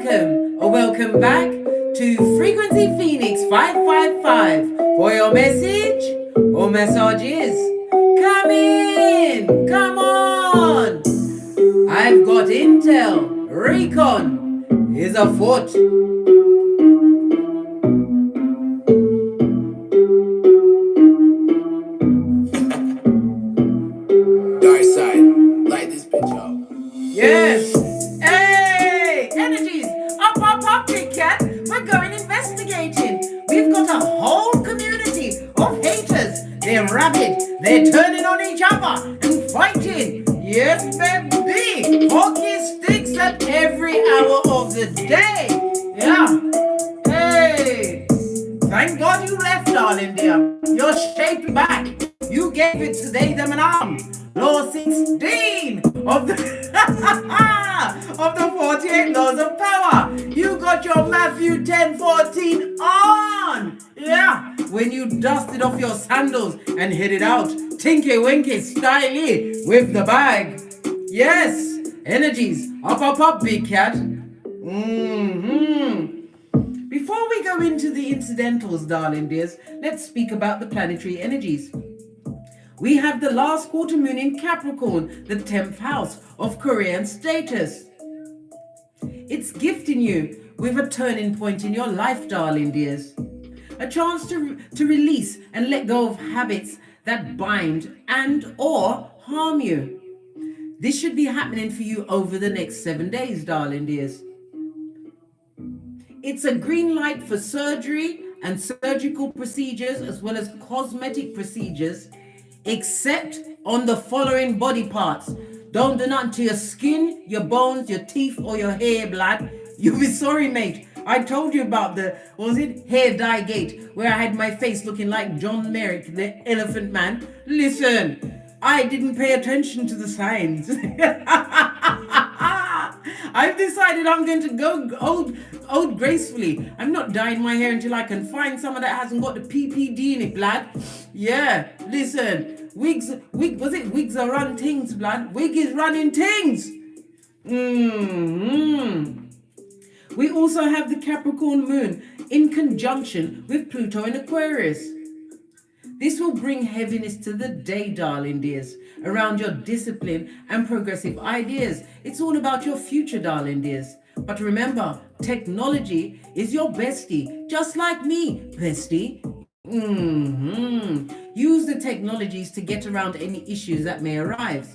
welcome or welcome back to Frequency Phoenix 555 for your message or messages. Come in, come on. I've got intel, recon is afoot. Dark side, light this bitch up. Yes. Hey, energies, up, big cat. We're going investigating. We've got a whole community of haters. They're rabid. They're turning on each other and fighting. Yes, baby. Hockey sticks at every hour of the day. Yeah. Hey. Thank God you left, darling dear. You're shaped back. You gave it to they, them, and arm. Law 16 of the of the 48 laws of power. You got your Matthew 10:14 on. Yeah. When you dusted off your sandals and headed out, tinky winky styly with the bag. Yes. Energies. Up, big cat. Before we go into the incidentals, darling dears, let's speak about the planetary energies. We have the last quarter moon in Capricorn, the 10th house of career and status. It's gifting you with a turning point in your life, darling dears. A chance to release and let go of habits that bind and or harm you. This should be happening for you over the next 7 days, darling dears. It's a green light for surgery and surgical procedures as well as cosmetic procedures, except on the following body parts. Don't do nothing to your skin, your bones, your teeth, or your hair, blood. You'll be sorry, mate. I told you about the, hair dye gate, where I had my face looking like John Merrick, the Elephant Man. Listen, I didn't pay attention to the signs. I've decided I'm going to go old gracefully. I'm not dyeing my hair until I can find someone that hasn't got the PPD in it, blood. Yeah, listen, wigs are run things, blood. Wig is running things. We also have the Capricorn moon in conjunction with Pluto in Aquarius. This will bring heaviness to the day, darling dears, around your discipline and progressive ideas. It's all about your future, darling dears. But remember, technology is your bestie, just like me, bestie. Use the technologies to get around any issues that may arise.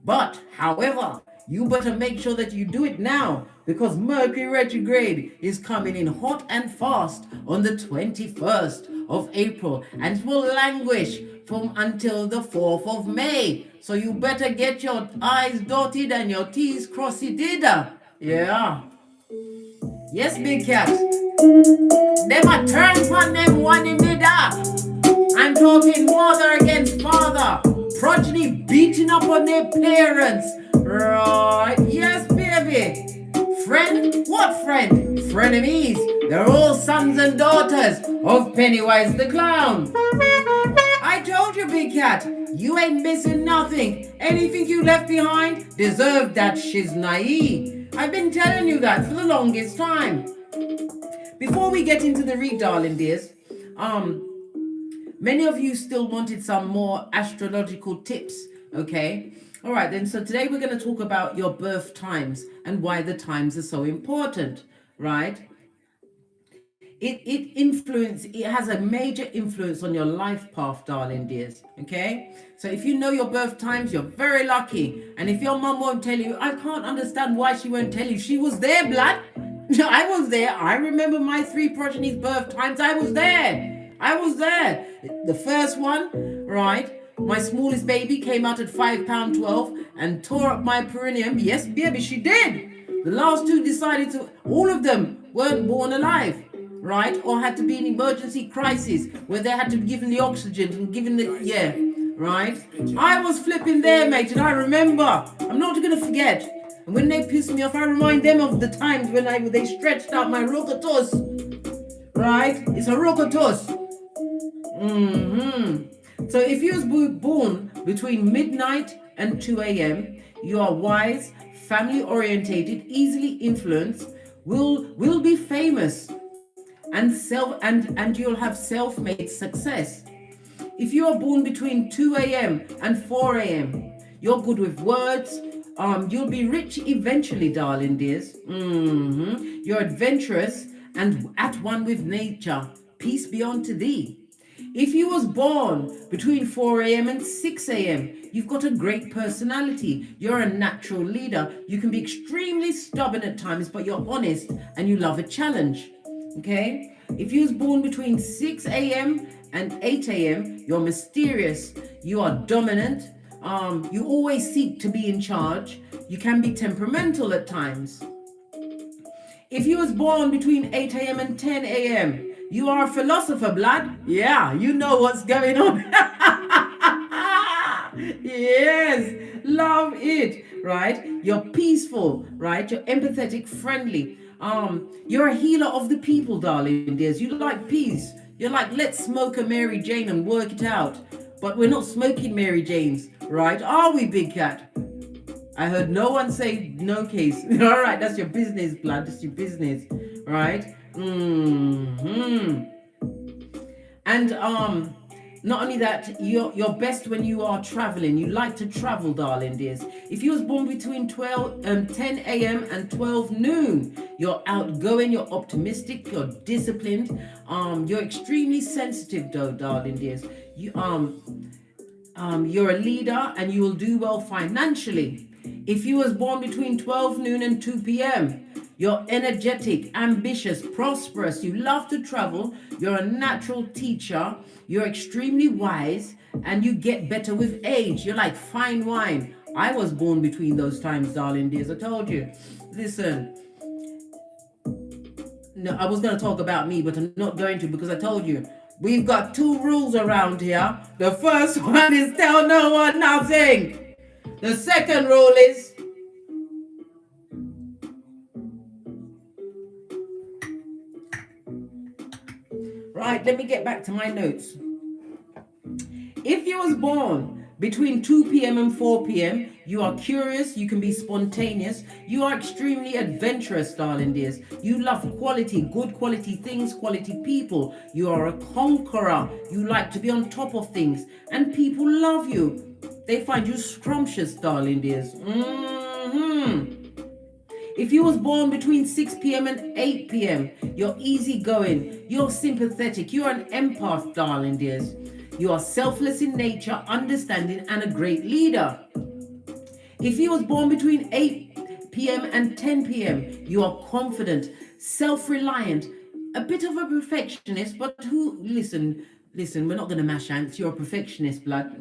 But, however, you better make sure that you do it now, because Mercury retrograde is coming in hot and fast on the 21st of April, and it will languish from until the 4th of May. So you better get your I's dotted and your T's crossed. Yeah. Yes, big cat. Them a turn upon them one in the dark. I'm talking mother against father. Progeny beating up on their parents. Right. Yes, baby. Friend? What friend? Frenemies. They're all sons and daughters of Pennywise the Clown. I told you, big cat, you ain't missing nothing. Anything you left behind deserved that shiznai. I've been telling you that for the longest time. Before we get into the read, darling dears, many of you still wanted some more astrological tips, okay? All right, then, so today we're going to talk about your birth times and why the times are so important, right? It has a major influence on your life path, darling dears, okay? So if you know your birth times, you're very lucky. And if your mom won't tell you, I can't understand why she won't tell you. She was there, blood. I was there. I remember my 3 progeny's birth times. I was there. The first one, right? My smallest baby came out at 5 pound 12 and tore up my perineum. Yes, baby, she did. The last 2 decided to, all of them weren't born alive, right? Or had to be in emergency crisis where they had to be given the oxygen and given the, yeah, right? I was flipping there, mate, and I remember. I'm not going to forget. And when they piss me off, I remind them of the times when they stretched out my rokotos, right? It's a rokotos. So if you was born between midnight and 2 a.m., you are wise, family orientated, easily influenced, will be famous and you'll have self-made success. If you are born between 2 a.m. and 4 a.m., you're good with words. You'll be rich eventually, darling dears. You're adventurous and at one with nature. Peace be unto thee. If you was born between 4 a.m. and 6 a.m., you've got a great personality. You're a natural leader. You can be extremely stubborn at times, but you're honest and you love a challenge. Okay? If you was born between 6 a.m. and 8 a.m., you're mysterious. You are dominant. You always seek to be in charge. You can be temperamental at times. If you was born between 8 a.m. and 10 a.m., you are a philosopher, blood. Yeah, you know what's going on. Yes, love it, right? You're peaceful, right? You're empathetic, friendly. You're a healer of the people, darling dears. You like peace. You're like, let's smoke a Mary Jane and work it out. But we're not smoking Mary Janes, right? Are we, Big Cat? I heard no one say no case. All right, that's your business, blood. That's your business, right? And not only that, you're best when you are traveling. You like to travel, darling dears. If you was born between 10 a.m. and 12 noon, you're outgoing, you're optimistic, you're disciplined. You're extremely sensitive, though, darling dears. You're a leader and you will do well financially. If you was born between 12 noon and 2 p.m., you're energetic, ambitious, prosperous. You love to travel. You're a natural teacher. You're extremely wise and you get better with age. You're like fine wine. I was born between those times, darling dears. I told you. Listen. No, I was going to talk about me, but I'm not going to because I told you. We've got 2 rules around here. The first one is tell no one nothing. The second rule is right, let me get back to my notes. If you was born between 2 p.m. and 4 p.m., you are curious, you can be spontaneous, you are extremely adventurous, darling dears. You love quality, good quality things, quality people. You are a conqueror. You like to be on top of things, and people love you. They find you scrumptious, darling dears. If you was born between 6 p.m. and 8 p.m., you're easygoing, you're sympathetic, you're an empath, darling dears. You are selfless in nature, understanding, and a great leader. If you was born between 8 p.m. and 10 p.m., you are confident, self-reliant, a bit of a perfectionist, but listen, we're not going to mash ants. You're a perfectionist, blood.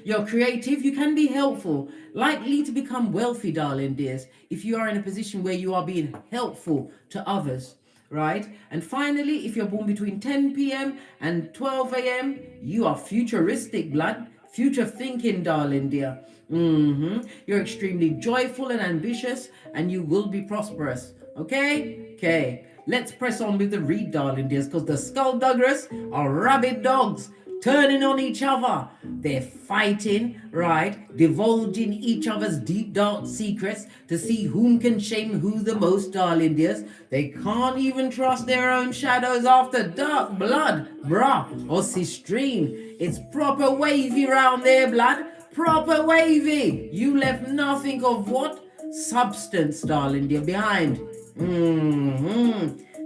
You're creative. You can be helpful. Likely to become wealthy, darling dears, if you are in a position where you are being helpful to others, right? And finally, if you're born between 10 p.m. and 12 a.m., you are futuristic, blood. Future thinking, darling dear. You're extremely joyful and ambitious, and you will be prosperous. Okay. Let's press on with the read, darling dears, because the skullduggerers are rabid dogs turning on each other. They're fighting, right? Divulging each other's deep, dark secrets to see whom can shame who the most, darling dears. They can't even trust their own shadows after dark, blood, bruh, or sistrine. It's proper wavy round there, blood. Proper wavy. You left nothing of what? Substance, darling dear, behind.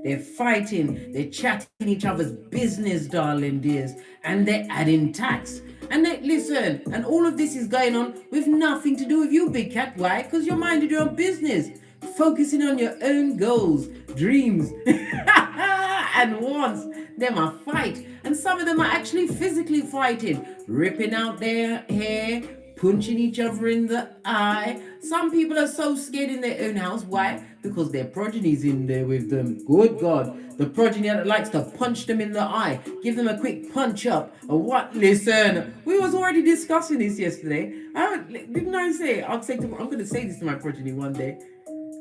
They're fighting, they're chatting each other's business, darling dears, and they're adding tax. And listen, and all of this is going on with nothing to do with you, Big Cat. Why? Because you're minding your own business, focusing on your own goals, dreams, and wants. Them are fight, and some of them are actually physically fighting, ripping out their hair, punching each other in the eye. Some people are so scared in their own house. Why? Because their progeny's in there with them. Good God. The progeny that likes to punch them in the eye. Give them a quick punch up. Or what? Listen, we was already discussing this yesterday. Didn't I say? I'm going to say this to my progeny one day.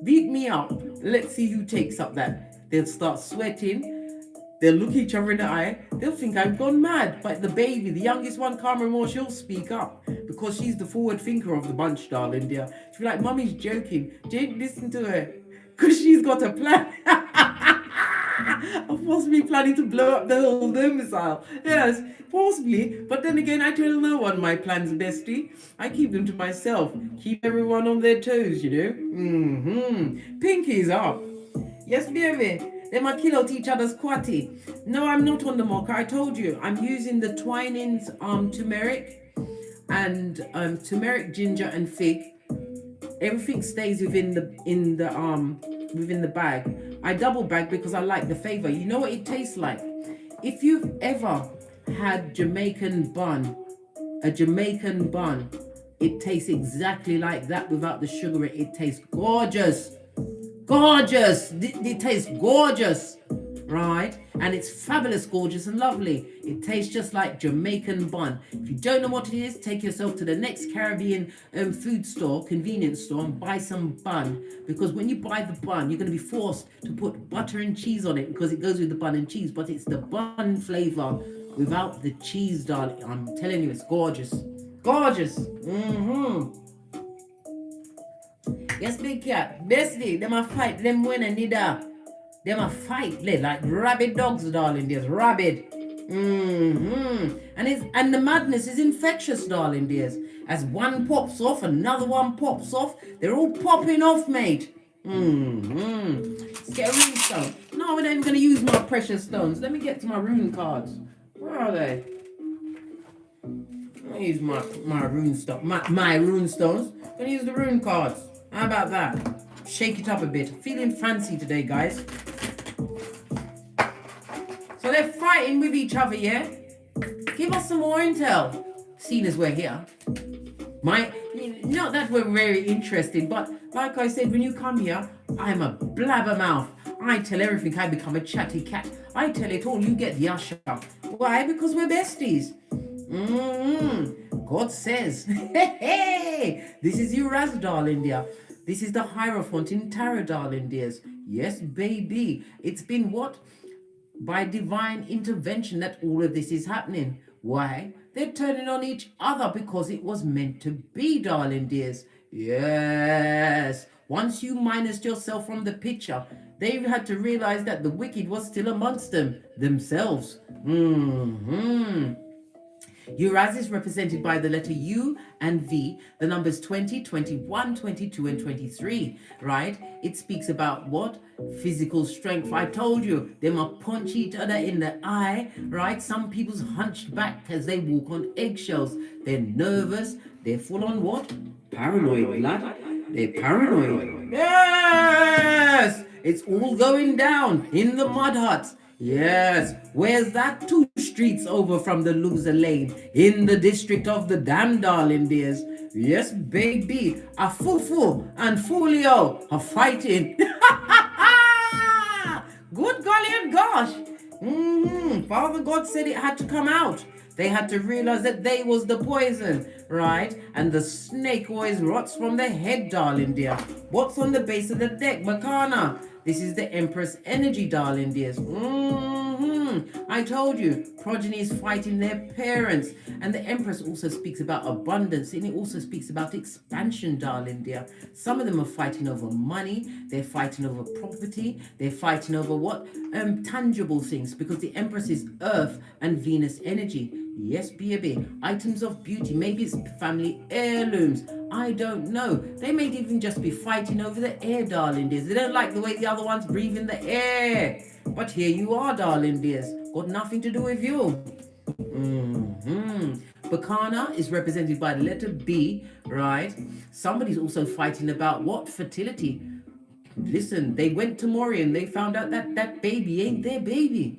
Beat me up. Let's see who takes up that. They'll start sweating. They'll look each other in the eye. They'll think I've gone mad. But the baby, the youngest one, Karma Moore, she'll speak up because she's the forward thinker of the bunch, darling dear. She'll be like, Mummy's joking. Jane, listen to her. because she's got a plan. I'm possibly planning to blow up the whole domicile. Yes, possibly. But then again, I tell no one my plans, bestie. I keep them to myself. Keep everyone on their toes, you know. Pinkies up. Yes, baby. They might kill out each other's quatty. No, I'm not on the mocha. I told you. I'm using the Twinings turmeric and turmeric, ginger, and fig. Everything stays within the bag. I double bag because I like the flavor. You know what it tastes like? If you've ever had Jamaican bun, a Jamaican bun, it tastes exactly like that without the sugar. It tastes gorgeous. Gorgeous. It tastes gorgeous, right? And it's fabulous, gorgeous, and lovely. It tastes just like Jamaican bun. If you don't know what it is, take yourself to the next Caribbean food store, convenience store, and buy some bun. Because when you buy the bun, you're going to be forced to put butter and cheese on it because it goes with the bun and cheese. But it's the bun flavor without the cheese, darling. I'm telling you, it's gorgeous. Gorgeous. Yes, big cat. Bestie, them a fight. Them when I need a. Them a fight like rabid dogs, darling. There's rabid. And the madness is infectious, darling dears. As one pops off, another one pops off. They're all popping off, mate. Let's get a rune stone. No, we're not even going to use my precious stones. Let me get to my rune cards. Where are they? Let me use my rune stone. My rune stones. I'm going to use the rune cards. How about that? Shake it up a bit. Feeling fancy today, guys. So they're fighting with each other, yeah? Give us some more intel, seeing as we're here. Not that we're very interested, but like I said, when you come here, I'm a blabbermouth. I tell everything. I become a chatty cat. I tell it all. You get the usher. Why? Because we're besties. God says, hey, this is Uraz, darling dear. This is the Hierophant in Tarot, darling dears. Yes, baby. It's been what? By divine intervention that all of this is happening. Why? They're turning on each other because it was meant to be, darling dears. Yes. Once you minused yourself from the picture, they had to realize that the wicked was still amongst themselves. Uraz is represented by the letter U and V, the numbers 20, 21, 22, and 23, right? It speaks about what? Physical strength. I told you, they might punch each other in the eye, right? Some people's hunched back as they walk on eggshells. They're nervous. They're full on what? Paranoid, lad. They're paranoid. Yes! It's all going down in the mud huts. Yes, where's that? 2 streets over from the loser lane in the district of the damn, darling dears. Yes, baby, a Fufu and Fulio are fighting. Good golly and gosh. Father God said it had to come out. They had to realize that they was the poison, right? And the snake always rots from the head, darling dear. What's on the base of the deck, Makana? This is the Empress energy, darling dears. I told you, progeny is fighting their parents. And the Empress also speaks about abundance, and it also speaks about expansion, darling dear. Some of them are fighting over money. They're fighting over property. They're fighting over what? Tangible things, because the Empress is Earth and Venus energy. Yes, baby. Items of beauty. Maybe it's family heirlooms. I don't know. They may even just be fighting over the air, darling dears. They don't like the way the other ones breathe in the air. But here you are, darling dears. Got nothing to do with you. Bacana is represented by the letter B, right? Somebody's also fighting about what? Fertility. Listen, they went to Morian. They found out that that baby ain't their baby.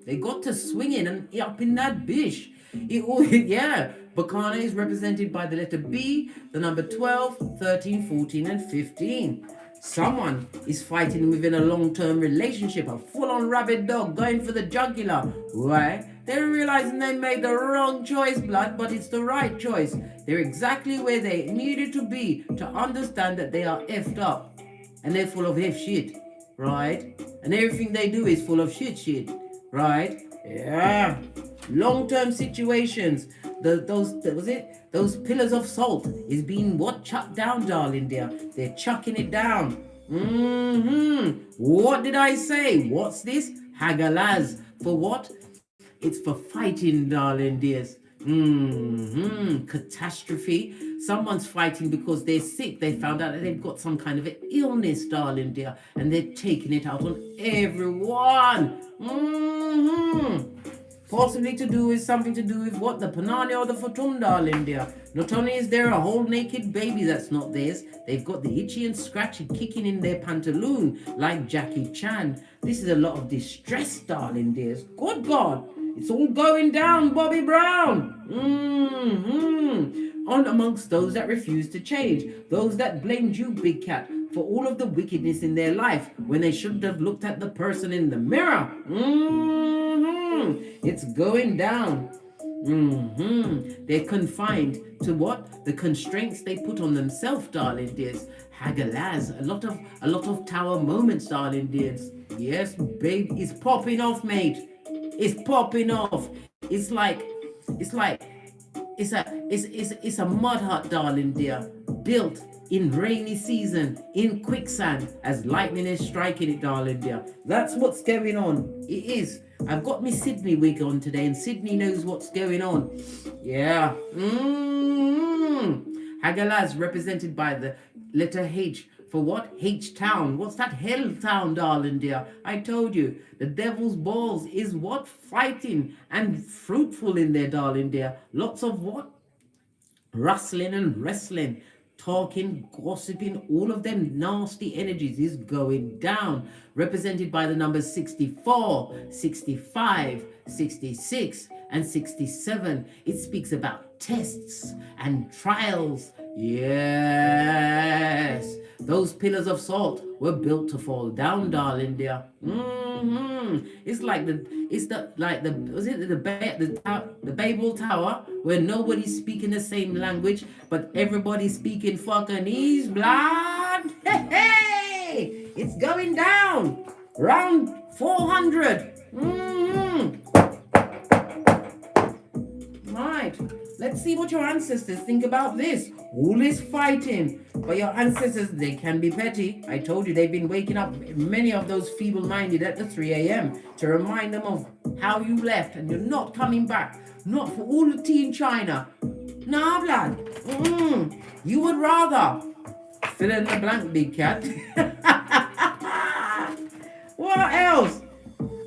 They got to swinging and up in that bush. Yeah. Bacana is represented by the letter B, the number 12, 13, 14, and 15. Someone is fighting within a long-term relationship, a full-on rabid dog going for the jugular. Why? They're realizing they made the wrong choice, blood, but it's the right choice. They're exactly where they needed to be to understand that they are effed up. And they're full of F shit, right? And everything they do is full of shit, right? Yeah. Long-term situations. Those pillars of salt is being what? Chucked down, darling dear. They're chucking it down. What did I say? What's this? Hagalaz. For what? It's for fighting, darling dears. Catastrophe. Someone's fighting because they're sick. They found out that they've got some kind of an illness, darling dear, and they're taking it out on everyone. Possibly to do with something to do with what? The Panani or the Fatum, darling dear. Not only is there a whole naked baby that's not theirs, they've got the itchy and scratchy kicking in their pantaloon like Jackie Chan. This is a lot of distress, darling dears. Good God. It's all going down, Bobby Brown. On amongst those that refuse to change, those that blamed you, Big Cat, for all of the wickedness in their life when they should have looked at the person in the mirror. It's going down. They're confined to what? The constraints they put on themselves, darling dears. Hagalaz, a lot of tower moments, darling dears. Yes, babe, it's popping off, mate. It's popping off. It's a mud hut, darling dear, built in rainy season, in quicksand, as lightning is striking it, darling dear. That's what's going on. It is. I've got my Sydney wig on today, and Sydney knows what's going on. Yeah. Hagalaz represented by the letter H. For what? H-Town. What's that? Hell Town, darling dear. I told you. The devil's balls is what? Fighting and fruitful in there, darling dear. Lots of what? Rustling and wrestling. Talking, gossiping, all of them nasty energies is going down. Represented by the numbers 64, 65, 66, and 67. It speaks about tests and trials. Yes. Those pillars of salt were built to fall down, darling dear. It's like the Babel Tower, where nobody's speaking the same language, but everybody's speaking fucking blood. Hey, it's going down. Round 400. Right. Let's see what your ancestors think about this. All this fighting. But your ancestors, they can be petty. I told you they've been waking up many of those feeble-minded at the 3 a.m. to remind them of how you left and you're not coming back. Not for all the tea in China. Nah, blood. You would rather fill in the blank, Big Cat. What else?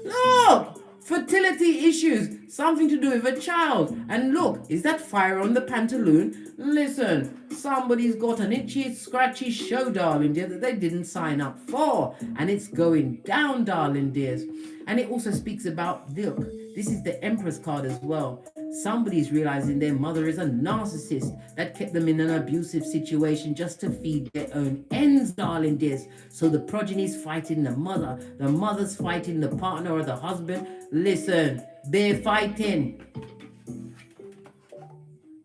Look! Fertility issues, something to do with a child. And look, is that fire on the pantaloon? Listen, somebody's got an itchy, scratchy show, darling dear, that they didn't sign up for. And it's going down, darling dears. And it also speaks about, look, this is the Empress card as well. Somebody's realizing their mother is a narcissist that kept them in an abusive situation just to feed their own ends, darling dears. So the progeny's fighting the mother's fighting the partner or the husband. Listen, they're fighting.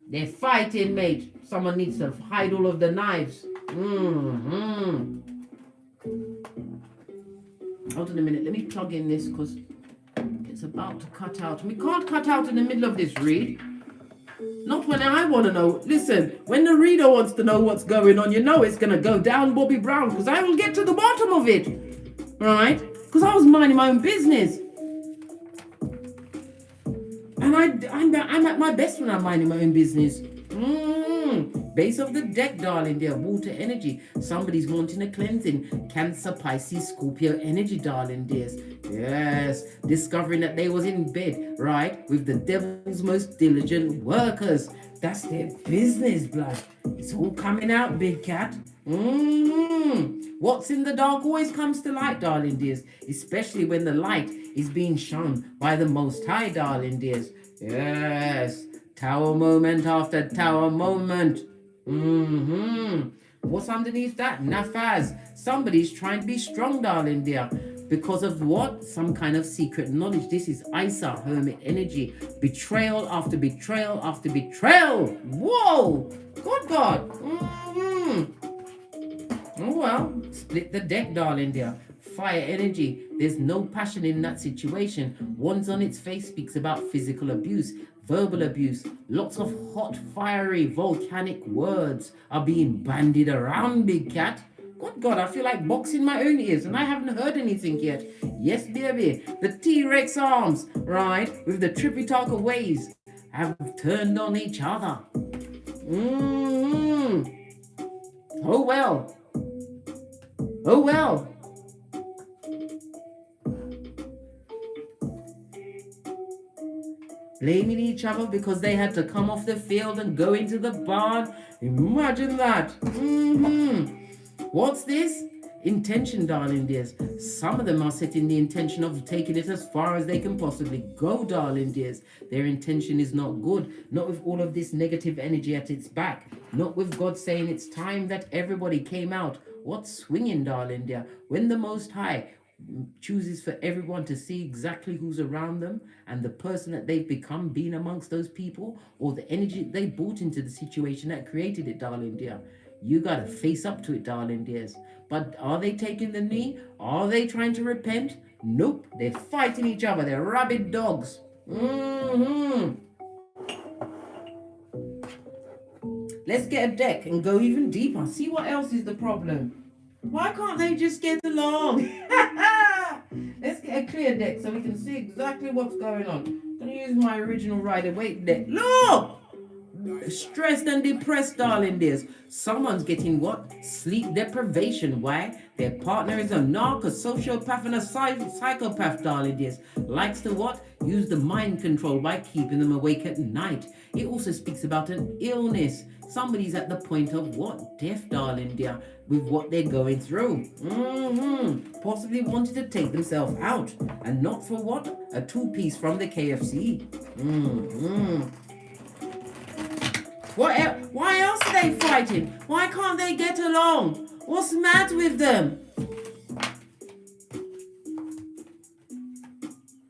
They're fighting, mate. Someone needs to hide all of the knives. Hold on a minute, let me plug in this because it's about to cut out. We can't cut out in the middle of this read. Not when I want to know. Listen, when the reader wants to know what's going on, you know it's going to go down Bobby Brown because I will get to the bottom of it. Right? Because I was minding my own business. And I'm at my best when I'm minding my own business. Base of the deck, darling dear. Water energy. Somebody's wanting a cleansing. Cancer, Pisces, Scorpio energy, darling dears. Yes. Discovering that they was in bed, right, with the devil's most diligent workers. That's their business, blood. It's all coming out, Big Cat. What's in the dark always comes to light, darling dears. Especially when the light is being shone by the Most High, darling dears. Yes. Tower moment after tower moment. What's underneath that? Nafaz. Somebody's trying to be strong, darling dear. Because of what? Some kind of secret knowledge. This is Isa, hermit energy. Betrayal after betrayal after betrayal. Whoa! Good God. Oh well. Split the deck, darling dear. Fire energy. There's no passion in that situation. One's on its face speaks about physical abuse, verbal abuse. Lots of hot, fiery, volcanic words are being bandied around, Big Cat. Good God, I feel like boxing my own ears and I haven't heard anything yet. Yes, baby. The T-Rex arms, right, with the trippy-talker waves have turned on each other. Oh well. Oh well. Blaming each other because they had to come off the field and go into the barn. Imagine that. What's this? Intention, darling dears. Some of them are setting the intention of taking it as far as they can possibly go, darling dears. Their intention is not good. Not with all of this negative energy at its back. Not with God saying it's time that everybody came out. What's swinging, darling dear? When the Most High chooses for everyone to see exactly who's around them and the person that they've become being amongst those people, or the energy they brought into the situation that created it, darling dear. You gotta face up to it, darling dears. But are they taking the knee? Are they trying to repent? Nope, they're fighting each other. They're rabid dogs. Let's get a deck and go even deeper. See what else is the problem. Why can't they just get along? Let's get a clear deck so we can see exactly what's going on. I'm going to use my original Rider-Waite deck. Look! Stressed and depressed, darling dears. Someone's getting what? Sleep deprivation. Why? Their partner is a narc, a sociopath, and a psychopath, darling dears. Likes to what? Use the mind control by keeping them awake at night. It also speaks about an illness. Somebody's at the point of what? Death, darling dear, with what they're going through. Possibly wanted to take themselves out. And not for what? A two-piece from the KFC. Why else are they fighting? Why can't they get along? What's the matter with them?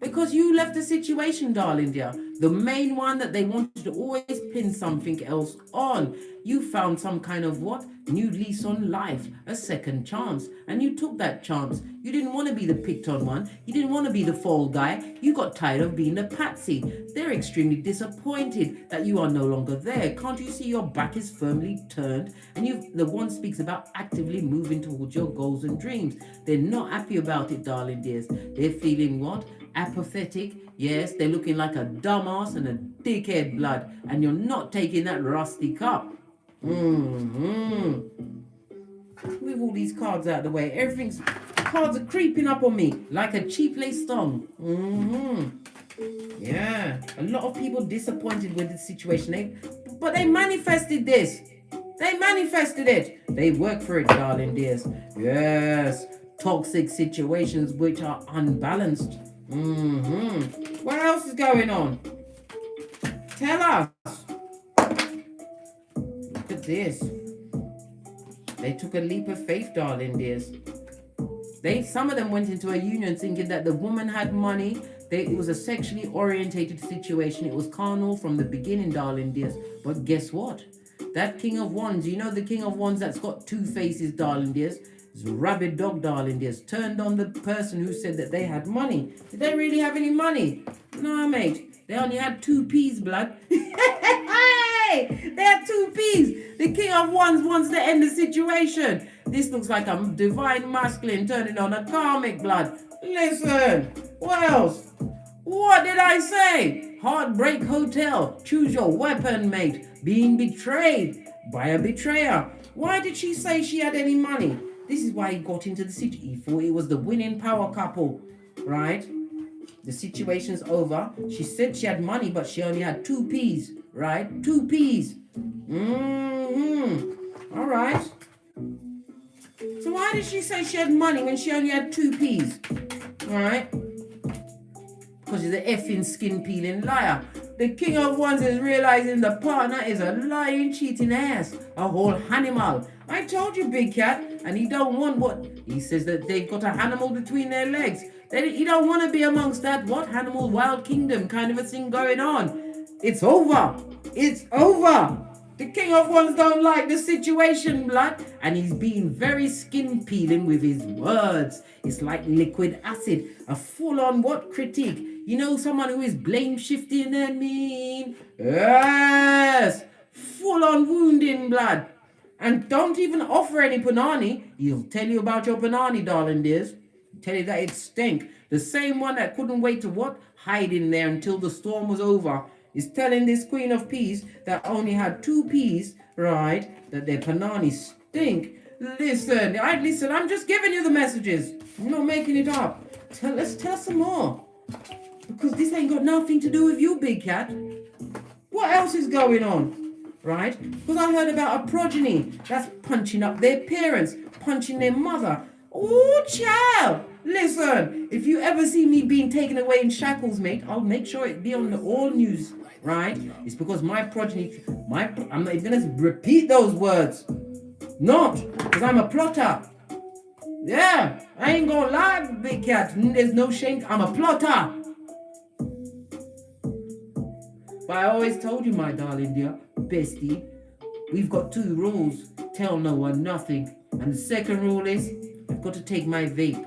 Because you left the situation, darling dear. The main one that they wanted to always pin something else on. You found some kind of what? New lease on life, a second chance. And you took that chance. You didn't want to be the picked on one. You didn't want to be the fall guy. You got tired of being the patsy. They're extremely disappointed that you are no longer there. Can't you see your back is firmly turned? And the one speaks about actively moving towards your goals and dreams. They're not happy about it, darling dears. They're feeling what? Apathetic. Yes, they're looking like a dumbass and a dickhead, blood. And you're not taking that rusty cup. Move all these cards out of the way. Cards are creeping up on me like a cheap lace thong. Yeah, a lot of people disappointed with the situation. But they manifested this. They manifested it. They work for it, darling dears. Yes, toxic situations which are unbalanced. What else is going on? Tell us. Look at this. They took a leap of faith, darling dears. Some of them went into a union thinking that the woman had money. It was a sexually orientated situation. It was carnal from the beginning, darling dears. But guess what? That King of Wands, you know the King of Wands that's got two faces, darling dears. It's a rabid dog, darling dears. Turned on the person who said that they had money. Did they really have any money? No, mate. They only had 2 P's, blood. Hey! They had 2 P's. The King of Wands wants to end the situation. This looks like a divine masculine turning on a karmic, blood. Listen. What else? What did I say? Heartbreak Hotel. Choose your weapon, mate. Being betrayed by a betrayer. Why did she say she had any money? This is why he got into the situation. He thought it was the winning power couple, right? The situation's over. She said she had money, but she only had 2 P's, right? 2 P's. All right. So why did she say she had money when she only had 2 P's? All right. Because she's an effing skin peeling liar. The King of Wands is realizing the partner is a lying, cheating ass, a whole animal. I told you, big cat, and he don't want what? He says that they've got an animal between their legs. He don't want to be amongst that, what, animal wild kingdom kind of a thing going on. It's over. It's over. The King of Wands don't like the situation, blood, and he's being very skin peeling with his words. It's like liquid acid, a full-on what critique. You know, someone who is blame shifting and mean. Yes, full-on wounding, blood. And don't even offer any panani. He'll tell you about your panani, darling dears. Tell you that it stink. The same one that couldn't wait to what? Hide in there until the storm was over is telling this Queen of Peace that only had 2 peas, right? That their panani stink. Listen, I'm just giving you the messages. I'm not making it up. Let's tell some more. Because this ain't got nothing to do with you, big cat. What else is going on? Right? Because I heard about a progeny that's punching up their parents, punching their mother. Oh, child. Listen, if you ever see me being taken away in shackles, mate, I'll make sure it be on the all news, right? It's because my progeny, I'm not even going to repeat those words. Not, because I'm a plotter. Yeah, I ain't gonna lie, big cat. There's no shame. I'm a plotter. But I always told you, my darling dear, bestie, we've got 2 rules. Tell no one nothing. And the second rule is, I've got to take my vape.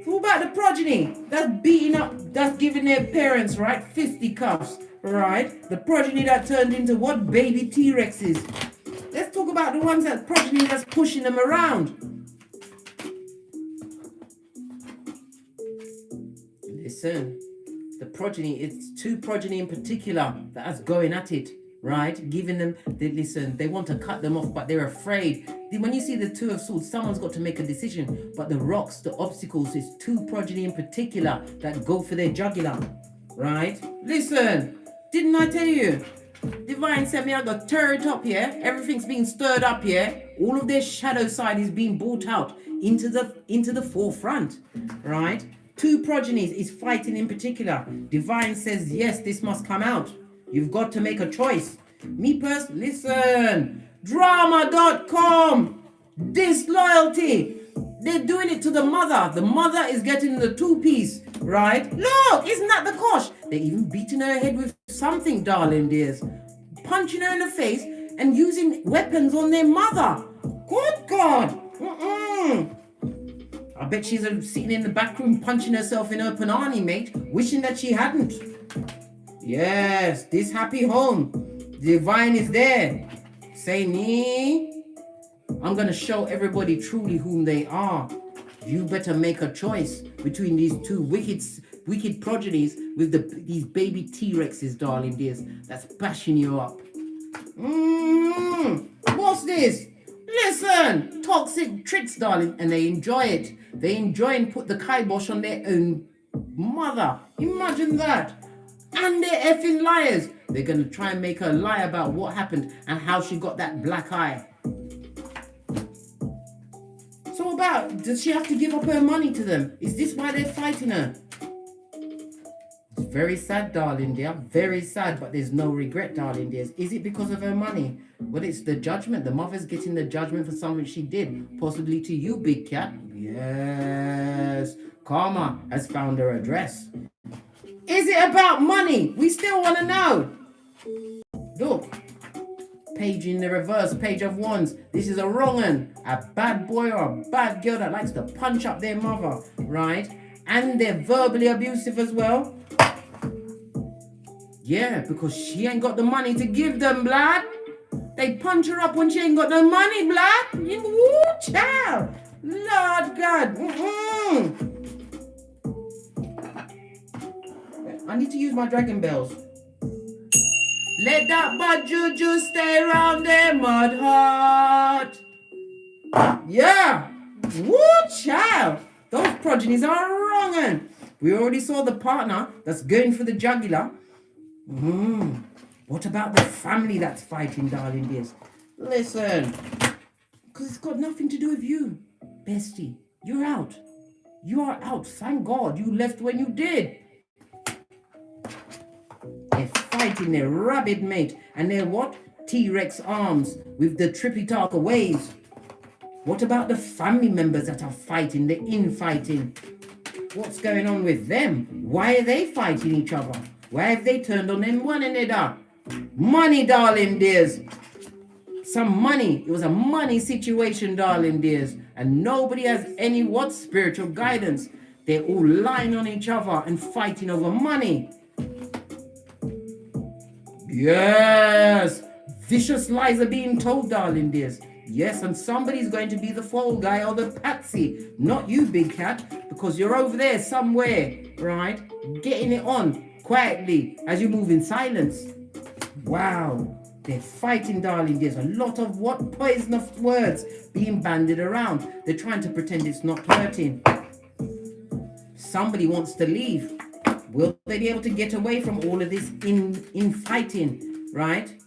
So what about the progeny? That's beating up, that's giving their parents, right, fisticuffs, right? The progeny that turned into what? Baby T-Rexes. Let's talk about the ones that progeny that's pushing them around. Listen, the progeny, it's 2 progeny in particular that's going at it, right? Giving them, they want to cut them off, but they're afraid. When you see the 2 of Swords, someone's got to make a decision. But the rocks, the obstacles, is 2 progeny in particular that go for their jugular, right? Listen, didn't I tell you? Divine said me I got stir it up here. Everything's being stirred up here. All of their shadow side is being brought out into the forefront, right? 2 progenies is fighting in particular. Divine says yes, this must come out. You've got to make a choice. Me personally, listen. Drama.com. Disloyalty. They're doing it to the mother. The mother is getting the 2-piece, right? Look, isn't that the kosh? They're even beating her head with something, darling dears. Punching her in the face and using weapons on their mother. Good God. I bet she's sitting in the back room punching herself in her panani, mate, wishing that she hadn't. Yes, this happy home. Divine is there. Say me. I'm going to show everybody truly whom they are. You better make a choice between these 2 wicked progenies with these baby T-Rexes, darling dears, that's bashing you up. What's this? Listen, toxic tricks, darling, and they enjoy it. They enjoy and put the kibosh on their own mother. Imagine that. And they're effing liars. They're going to try and make her lie about what happened and how she got that black eye. So does she have to give up her money to them? Is this why they're fighting her? It's very sad, darling dear. Very sad, but there's no regret, darling dears. Is it because of her money? Well, it's the judgment. The mother's getting the judgment for something she did. Possibly to you, big cat. Yes. Karma has found her address. Is it about money? We still want to know. Look. Page in the reverse, Page of Wands. This is a wrong one. A bad boy or a bad girl that likes to punch up their mother, right? And they're verbally abusive as well. Yeah, because she ain't got the money to give them, blood. They punch her up when she ain't got no money, blood. Woo, child. Lord God. I need to use my dragon bells. Let that bad juju stay around their mud heart. Yeah. Woo, child. Those progenies are wrong. And we already saw the partner that's going for the jugular. What about the family that's fighting, darling dears? Listen. Because it's got nothing to do with you, bestie. You're out. You are out. Thank God you left when you did. They're fighting their rabid mate and their what? T-Rex arms with the trippy-talker waves. What about the family members that are fighting, the infighting? What's going on with them? Why are they fighting each other? Why have they turned on them one another? Money, darling dears. Some money. It was a money situation, darling dears. And nobody has any what? Spiritual guidance. They're all lying on each other and fighting over money. Yes, vicious lies are being told, darling dears. Yes, and somebody's going to be the fall guy or the patsy. Not you, big cat, because you're over there somewhere, right? Getting it on quietly as you move in silence. Wow, they're fighting, darling. There's a lot of what poisonous words being bandied around. They're trying to pretend it's not hurting. Somebody wants to leave. Will they be able to get away from all of this in-fighting, right?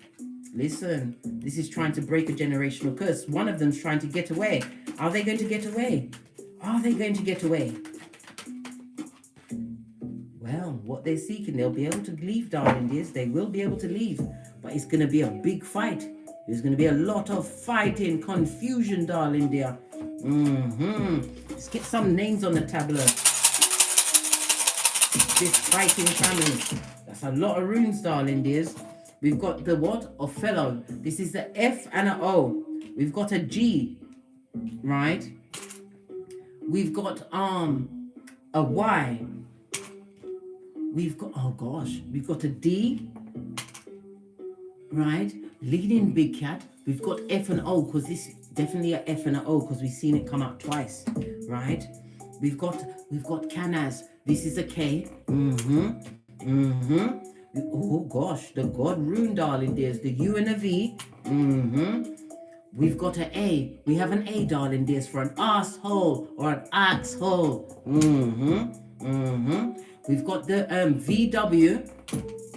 Listen, this is trying to break a generational curse. One of them's trying to get away. Are they going to get away? Are they going to get away? Well, what they're seeking, they'll be able to leave, darling dears. They will be able to leave. But it's going to be a big fight. There's going to be a lot of fighting, confusion, darling dear. Let's get some names on the tableau. This fighting family. That's a lot of runes, darling dears. We've got the what? Othello. This is the F and an O. We've got a G, right? We've got a Y. We've got, oh gosh, we've got a D, right? Leading big cat. We've got F and O, because this is definitely a F and an O, because we've seen it come out twice, right? We've got Canaz. This is a K. Oh gosh, the God rune, darling. There's the U and a V. We've got an A. We have an A, darling. There's for an asshole or an axhole. We've got the VW,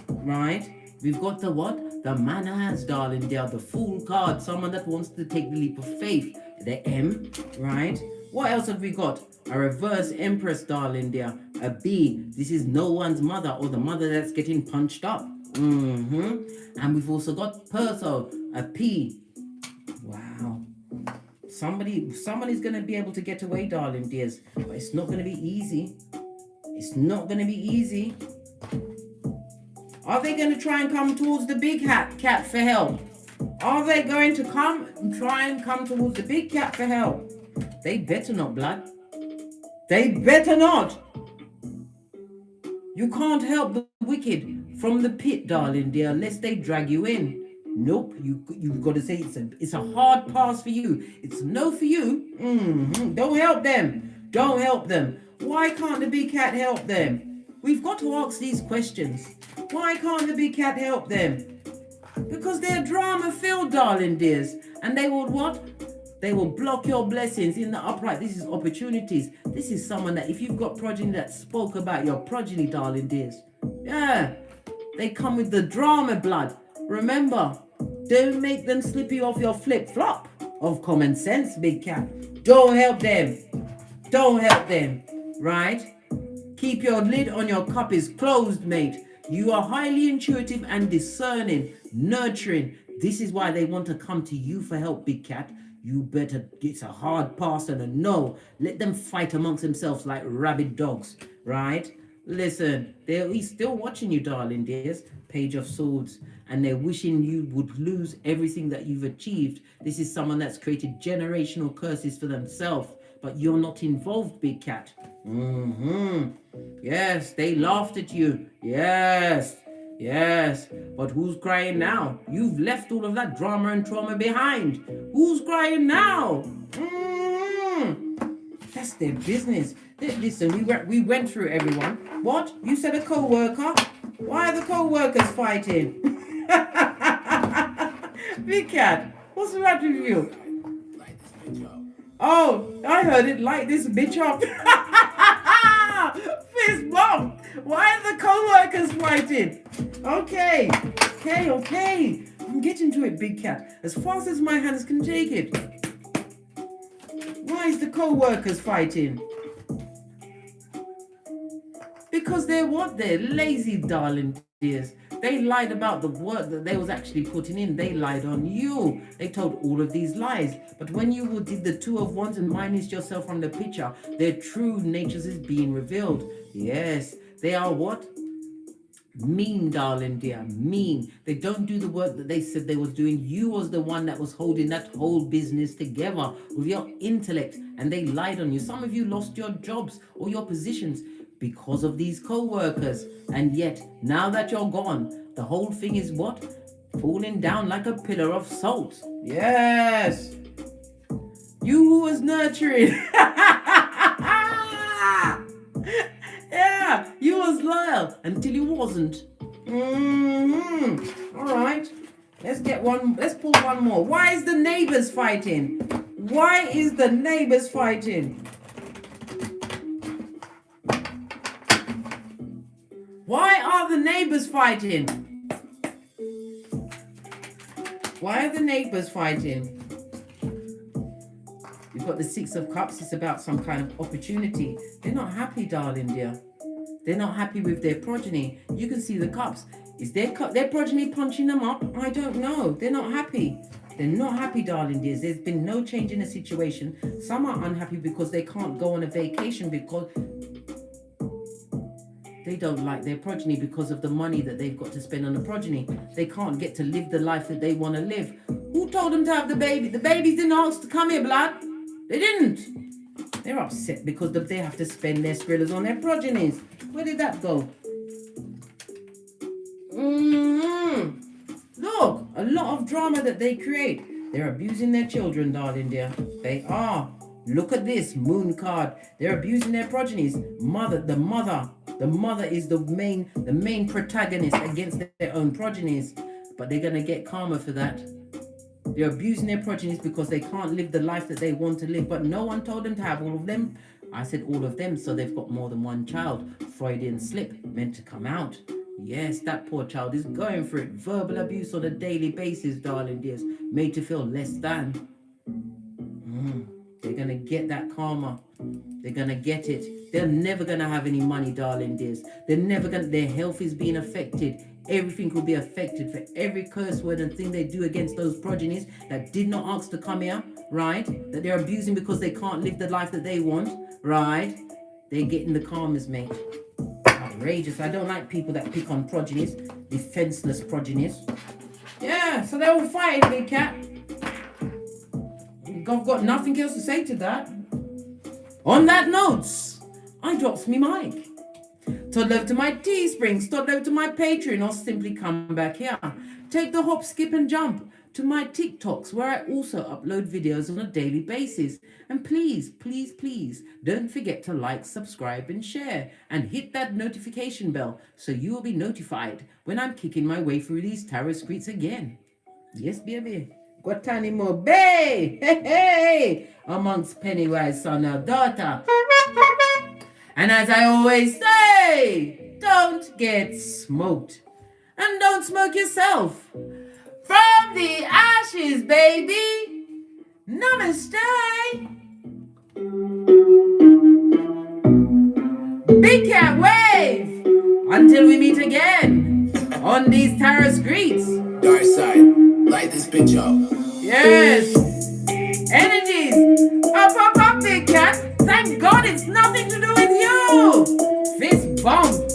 right? We've got the what? The Manaz, darling. They are the Fool card. Someone that wants to take the leap of faith. The M, right? What else have we got? A reverse Empress, darling. There. A B. This is no one's mother, or the mother that's getting punched up. And we've also got Perso, a P. Wow. Somebody's going to be able to get away, darling dears. But it's not going to be easy. It's not going to be easy. Are they going to try and come towards the big cat for help? Are they going to try and come towards the big cat for help? They better not, blood. They better not. You can't help the wicked from the pit, darling dear, unless they drag you in. Nope, you've got to say it's a hard pass for you. It's no for you. Don't help them. Don't help them. Why can't the big cat help them? We've got to ask these questions. Why can't the big cat help them? Because they're drama-filled, darling dears. And they will what? They will block your blessings in the upright. This is opportunities. This is someone that, if you've got progeny that spoke about your progeny, darling dears. Yeah, they come with the drama blood. Remember, don't make them slip you off your flip-flop of common sense, big cat. Don't help them. Don't help them, right? Keep your lid on your cup is closed, mate. You are highly intuitive and discerning, nurturing. This is why they want to come to you for help, big cat. You better, it's a hard pass and a no. Let them fight amongst themselves like rabid dogs, right? Listen, he's still watching you, darling dears. Page of Swords. And they're wishing you would lose everything that you've achieved. This is someone that's created generational curses for themselves. But you're not involved, big cat. Yes, they laughed at you. Yes. But who's crying now? You've left all of that drama and trauma behind. Who's crying now? That's their business. Listen, we went through everyone. What? You said a co-worker? Why are the co-workers fighting? Big cat, what's the matter with you? Oh, I heard it. Light this bitch up. Fist bump. Why are the co-workers fighting? Okay. I'm getting to it, big cat. As fast as my hands can take it. Why is the co-workers fighting? Because they're what? They're lazy, darling dears. They lied about the work that they was actually putting in. They lied on you. They told all of these lies. But when you did the Two of Wands and minus yourself from the picture, their true natures is being revealed. Yes, they are what? Mean, darling dear, mean. They don't do the work that they said they was doing. You was the one that was holding that whole business together with your intellect, and they lied on you. Some of you lost your jobs or your positions because of these co-workers. And yet, now that you're gone, The whole thing is what? Falling down like a pillar of salt. Yes. You who was nurturing. Yeah, you was loyal until you wasn't. All right. Let's pull one more. Why is the neighbors fighting? Why is the neighbors fighting? Why are the neighbors fighting? Why are the neighbors fighting? You've got the Six of Cups. It's about some kind of opportunity. They're not happy, darling dear. They're not happy with their progeny. You can see the cups. Is their progeny punching them up? I don't know. They're not happy. They're not happy, darling dears. There's been no change in the situation. Some are unhappy because they can't go on a vacation because they don't like their progeny because of the money that they've got to spend on the progeny. They can't get to live the life that they want to live. Who told them to have the baby? The babies didn't ask to come here, blood. They didn't. They're upset because they have to spend their skrillers on their progenies. Where did that go? Look, a lot of drama that they create. They're abusing their children, darling dear. They are. Look at this moon card. They're abusing their progenies. The mother is the main protagonist against their own progenies. But they're gonna get karma for that. They're abusing their progenies because they can't live the life that they want to live. But no one told them to have all of them. I said all of them, so they've got more than one child. Freudian slip, meant to come out. Yes, that poor child is going for it. Verbal abuse on a daily basis, darling dears. Made to feel less than. They're going to get that karma. They're going to get it. They're never going to have any money, darling dears. Their health is being affected. Everything will be affected for every curse word and thing they do against those progenies that did not ask to come here, right? That they're abusing because they can't live the life that they want, right? They're getting the karmas, mate. Outrageous. I don't like people that pick on progenies, defenseless progenies. Yeah, so they're all fighting, big cat. I've got nothing else to say to that. On that note, I drops me mic. Toddle over to my Teespring, toddle over to my Patreon, or simply come back here. Take the hop, skip and jump to my TikToks, where I also upload videos on a daily basis. And please, please, please, don't forget to like, subscribe and share. And hit that notification bell so you will be notified when I'm kicking my way through these tarot streets again. Yes, baby. Got tiny more bay, hey, amongst Pennywise son or daughter. And as I always say, don't get smoked. And don't smoke yourself. From the ashes, baby. Namaste. Big cat wave. Until we meet again on these tarot streets. Dark side, light this bitch up. Yes. Energies. Up, big cat. Thank God it's nothing to do with you. Fist bump.